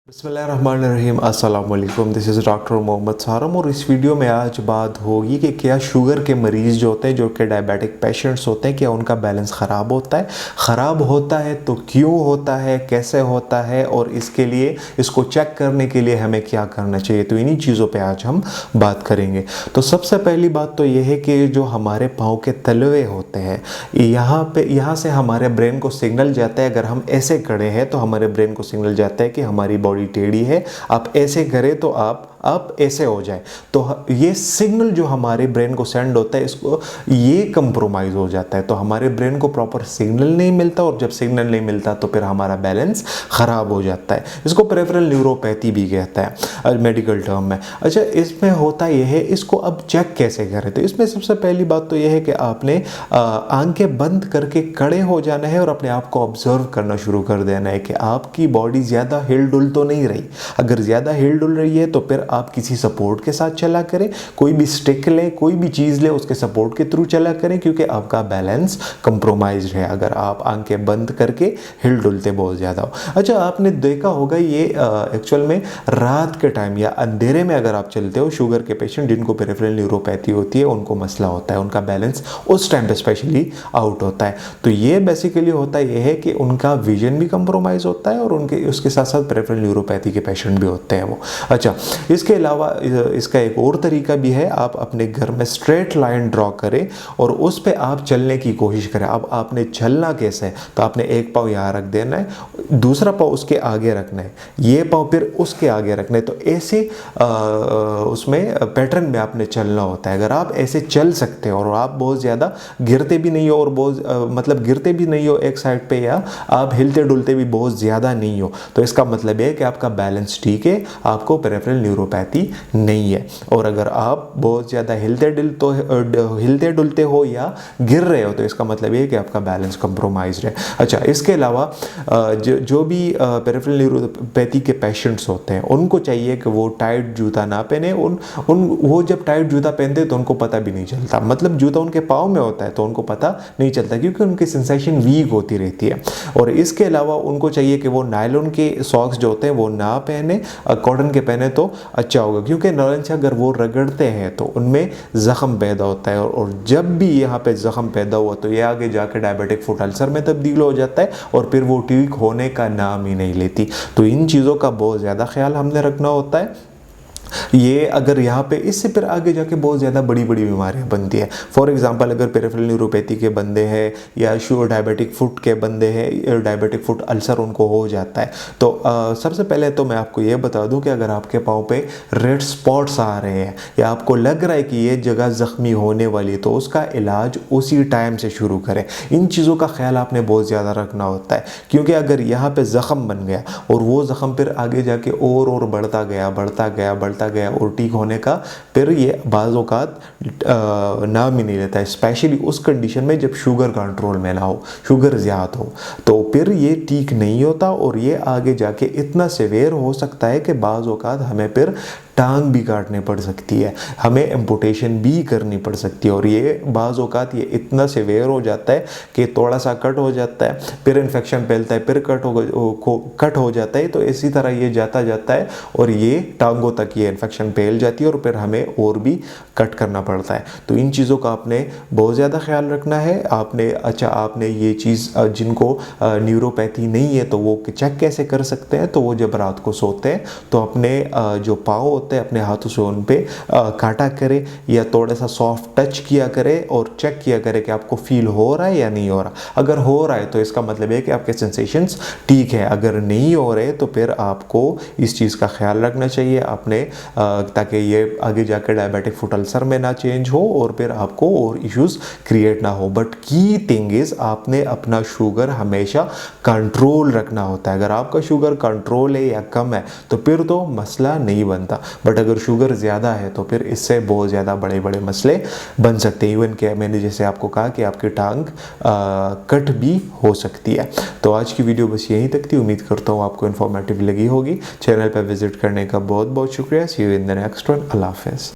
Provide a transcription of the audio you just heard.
बिस्मिल्लाहिर्रहमानिर्रहीम अस्सलाम वालेकुम। दिस इज़ डॉक्टर मोहम्मद सारम और इस वीडियो में आज बात होगी कि क्या शुगर के मरीज़ जो होते हैं, जो कि डायबिटिक पेशेंट्स होते हैं, क्या उनका बैलेंस ख़राब होता है। ख़राब होता है तो क्यों होता है, कैसे होता है और इसके लिए इसको चेक करने के लिए हमें क्या करना चाहिए। तो इन्हीं चीज़ों पर आज हम बात करेंगे। तो सबसे पहली बात तो यह है कि जो हमारे पाँव के तलवे होते हैं, यहाँ से हमारे ब्रेन को सिग्नल जाता है। अगर हम ऐसे खड़े हैं तो हमारे ब्रेन को सिग्नल जाता है कि हमारी बॉडी टेढ़ी है, आप ऐसे करें तो आप ऐसे हो जाए। तो ये सिग्नल जो हमारे ब्रेन को सेंड होता है, इसको ये कंप्रोमाइज़ हो जाता है। तो हमारे ब्रेन को प्रॉपर सिग्नल नहीं मिलता और जब सिग्नल नहीं मिलता तो फिर हमारा बैलेंस ख़राब हो जाता है। इसको पेरिफेरल न्यूरोपैथी भी कहता है मेडिकल टर्म में। अच्छा, इसमें होता यह है, इसको अब चेक कैसे करें। तो इसमें सबसे पहली बात तो यह है कि आपने आंखें बंद करके खड़े हो जाना है और अपने आप को ऑब्जर्व करना शुरू कर देना है कि आपकी बॉडी ज़्यादा हिल डुल तो नहीं रही। अगर ज़्यादा हिल डुल रही है तो फिर आप किसी सपोर्ट के साथ चला करें, कोई भी स्टिक लें, कोई भी चीज़ लें, उसके सपोर्ट के थ्रू चला करें, क्योंकि आपका बैलेंस कंप्रोमाइज्ड है अगर आप आंखें बंद करके हिल डुलते बहुत ज़्यादा हो। अच्छा, आपने देखा होगा ये एक्चुअल में रात के टाइम या अंधेरे में अगर आप चलते हो, शुगर के पेशेंट जिनको पेरिफेरल न्यूरोपैथी होती है उनको मसला होता है, उनका बैलेंस उस टाइम पे स्पेशली आउट होता है। तो ये बेसिकली होता है, ये है कि उनका विजन भी कंप्रोमाइज़ होता है और उनके उसके साथ साथ पेरिफेरल न्यूरोपैथी के पेशेंट भी होते हैं वो। अच्छा, इसके अलावा इसका एक और तरीका भी है, आप अपने घर में स्ट्रेट लाइन ड्रॉ करें और उस पे आप चलने की कोशिश करें। अब आपने चलना कैसे है, तो आपने एक पाँव यहाँ रख देना है, दूसरा पाँव उसके आगे रखना है, ये पाँव फिर उसके आगे रखना है। तो ऐसे उसमें पैटर्न में आपने चलना होता है। अगर आप ऐसे चल सकते हो और आप बहुत ज़्यादा गिरते भी नहीं हो और बहुत गिरते भी नहीं हो एक साइड पे, या आप हिलते डुलते भी बहुत ज़्यादा नहीं हो, तो इसका मतलब है कि आपका बैलेंस ठीक है, आपको पेरिफेरल न्यूरोपैथी नहीं है। और अगर आप बहुत ज़्यादा हिलते डुलते हो या गिर रहे हो तो इसका मतलब ये है कि आपका बैलेंस कंप्रोमाइज्ड है। अच्छा, इसके अलावा जो भी पेरिफेरल न्यूरोपैथी के पेशेंट्स होते हैं उनको चाहिए कि वो टाइट जूता ना पहने। वो जब टाइट जूता पहनते हैं तो उनको पता भी नहीं चलता, मतलब जूता उनके पाँव में होता है तो उनको पता नहीं चलता, क्योंकि उनकी सेंसेशन वीक होती रहती है। और इसके अलावा उनको चाहिए कि वो नायलॉन के सॉक्स जो होते हैं वो ना पहने, कॉटन के पहने तो अच्छा होगा, क्योंकि नायलॉन से अगर वो रगड़ते हैं तो उनमें ज़ख़म पैदा होता है और जब भी यहाँ पे ज़ख़म पैदा हुआ तो ये आगे जाकर डायबिटिक फुट अल्सर में तब्दील हो जाता है और फिर वो ठीक होने का नाम ही नहीं लेती। तो इन चीज़ों का बहुत ज़्यादा ख्याल हमने रखना होता है। ये अगर यहाँ पे इससे फिर आगे जाके बहुत ज़्यादा बड़ी बड़ी बीमारियाँ बनती है। फॉर एग्जांपल, अगर पेरिफेरल न्यूरोपैथी के बंदे हैं या डायबिटिक फुट के बंदे हैं, डायबिटिक फुट अल्सर उनको हो जाता है, तो सबसे पहले तो मैं आपको ये बता दूं कि अगर आपके पाँव पे रेड स्पॉट्स आ रहे हैं या आपको लग रहा है कि ये जगह ज़ख्मी होने वाली है, तो उसका इलाज उसी टाइम से शुरू करें। इन चीज़ों का ख्याल आपने बहुत ज़्यादा रखना होता है, क्योंकि अगर यहाँ पर ज़ख़म बन गया और वो ज़ख़म फिर आगे जाके और बढ़ता गया और ठीक होने का फिर ये बाज़ औक़ात नाम ही नहीं लेता है। स्पेशली उस कंडीशन में जब शुगर कंट्रोल में ना हो, शुगर ज़्यादा हो, तो फिर ये ठीक नहीं होता और ये आगे जाके इतना सीवियर हो सकता है कि बाज़ औक़ात हमें फिर टांग भी काटनी पड़ सकती है, हमें एम्पुटेशन भी करनी पड़ सकती है। और ये बाज़ औक़ात ये इतना सीवियर हो जाता है कि थोड़ा सा कट हो जाता है, फिर इन्फेक्शन फैलता है, फिर कट हो जाता है। तो इसी तरह ये जाता है और ये टांगों तक ये इन्फेक्शन फैल जाती है और फिर हमें और भी कट करना पड़ता है। तो इन चीज़ों का आपने बहुत ज़्यादा ख्याल रखना है। आपने ये चीज़, जिनको न्यूरोपैथी नहीं है तो वो चेक कैसे कर सकते हैं, तो वो जब रात को सोते हैं तो अपने जो पाँव होते हैं अपने हाथों से उन पे काटा करें या थोड़ा सा सॉफ्ट टच किया करें और चेक किया करें कि आपको फील हो रहा है या नहीं हो रहा। अगर हो रहा है तो इसका मतलब है कि आपके सेंसेशंस ठीक है, अगर नहीं हो रहे तो फिर आपको इस चीज़ का ख्याल रखना चाहिए अपने, ताकि ये आगे जाकर डायबिटिक फुट अल्सर में ना चेंज हो और फिर आपको और इश्यूज़ क्रिएट ना हो। बट की थिंग इज़, आपने अपना शुगर हमेशा कंट्रोल रखना होता है। अगर आपका शुगर कंट्रोल है या कम है तो फिर तो मसला नहीं बनता, बट अगर शुगर ज़्यादा है तो फिर इससे बहुत ज़्यादा बड़े बड़े मसले बन सकते हैं। इवन कि मैंने जैसे आपको कहा कि आपकी टांग कट भी हो सकती है। तो आज की वीडियो बस यहीं तक थी। उम्मीद करता हूँ आपको इन्फॉर्मेटिव लगी होगी। चैनल पर विजिट करने का बहुत बहुत शुक्रिया। See you in the next one. अल्लाह हाफ़िज़।